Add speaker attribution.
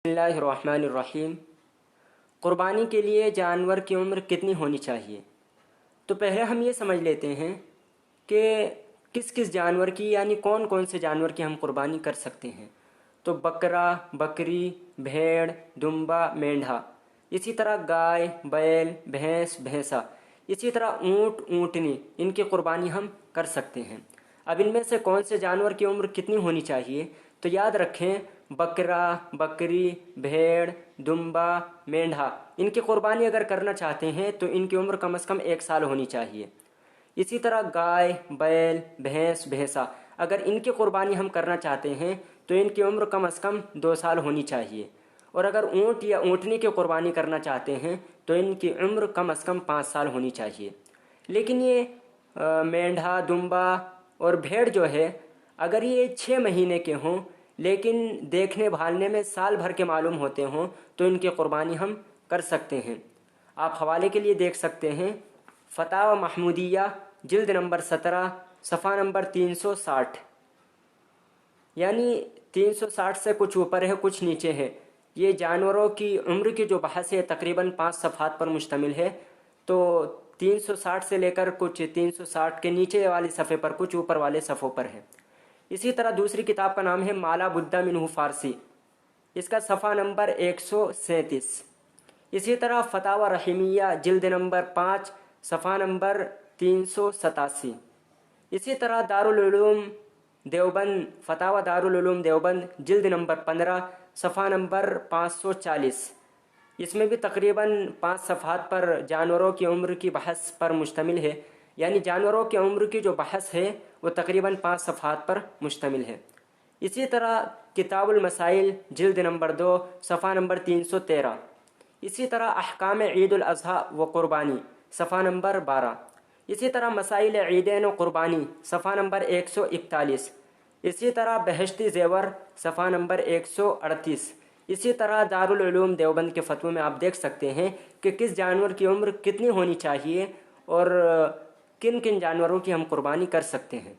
Speaker 1: بسم اللہ الرحمن الرحیم۔ قربانی کے لیے جانور کی عمر کتنی ہونی چاہیے؟ تو پہلے ہم یہ سمجھ لیتے ہیں کہ کس کس جانور کی یعنی کون کون سے جانور کی ہم قربانی کر سکتے ہیں۔ تو بکرا، بکری، بھیڑ، دمبا، مینڈھا، اسی طرح گائے، بیل، بھینس، بھینسا، اسی طرح اونٹ، اونٹنی، ان کی قربانی ہم کر سکتے ہیں۔ اب ان میں سے کون سے جانور کی عمر کتنی ہونی چاہیے؟ تو یاد رکھیں، بکرا، بکری، بھیڑ، دمبا، مینڈھا، ان کی قربانی اگر کرنا چاہتے ہیں تو ان کی عمر کم از کم 1 سال ہونی چاہیے۔ اسی طرح گائے، بیل، بھینس، بھینسا، اگر ان کی قربانی ہم کرنا چاہتے ہیں تو ان کی عمر کم از کم 2 سال ہونی چاہیے۔ اور اگر اونٹ یا اونٹنی کی قربانی کرنا چاہتے ہیں تو ان کی عمر کم از کم 5 سال ہونی چاہیے۔ لیکن یہ مینڈھا، دمبا اور بھیڑ جو ہے، اگر یہ 6 مہینے کے ہوں لیکن دیکھنے بھالنے میں سال بھر کے معلوم ہوتے ہوں تو ان کی قربانی ہم کر سکتے ہیں۔ آپ حوالے کے لیے دیکھ سکتے ہیں فتاوی محمودیہ جلد نمبر 17 صفحہ نمبر 360، یعنی 360 سے کچھ اوپر ہے کچھ نیچے ہے۔ یہ جانوروں کی عمر کی جو بحث ہے تقریباً 5 صفحات پر مشتمل ہے، تو 360 سے لے کر کچھ 360 کے نیچے والی صفحے پر کچھ اوپر والے صفحوں پر ہے۔ اسی طرح دوسری کتاب کا نام ہے مالا بدہ منہ فارسی، اس کا صفحہ نمبر 137۔ اسی طرح فتاوی رحیمیہ جلد نمبر 5 صفحہ نمبر 387۔ اسی طرح دارالعلوم دیوبند، فتاوی دارالعلوم دیوبند جلد نمبر 15 صفحہ نمبر 540، اس میں بھی تقریباً 5 صفحات پر جانوروں کی عمر کی بحث پر مشتمل ہے، یعنی جانوروں کی عمر کی جو بحث ہے وہ تقریباً 5 صفحات پر مشتمل ہے۔ اسی طرح کتاب المسائل جلد نمبر 2 صفحہ نمبر 313۔ اسی طرح احکام عید الاضحیٰ و قربانی صفحہ نمبر 12۔ اسی طرح مسائل عیدین و قربانی صفحہ نمبر 141۔ اسی طرح بہشتی زیور صفحہ نمبر 138۔ اسی طرح دارالعلوم دیوبند کے فتوے میں آپ دیکھ سکتے ہیں کہ کس جانور کی عمر کتنی ہونی چاہیے اور کن کن جانوروں کی ہم قربانی کر سکتے ہیں۔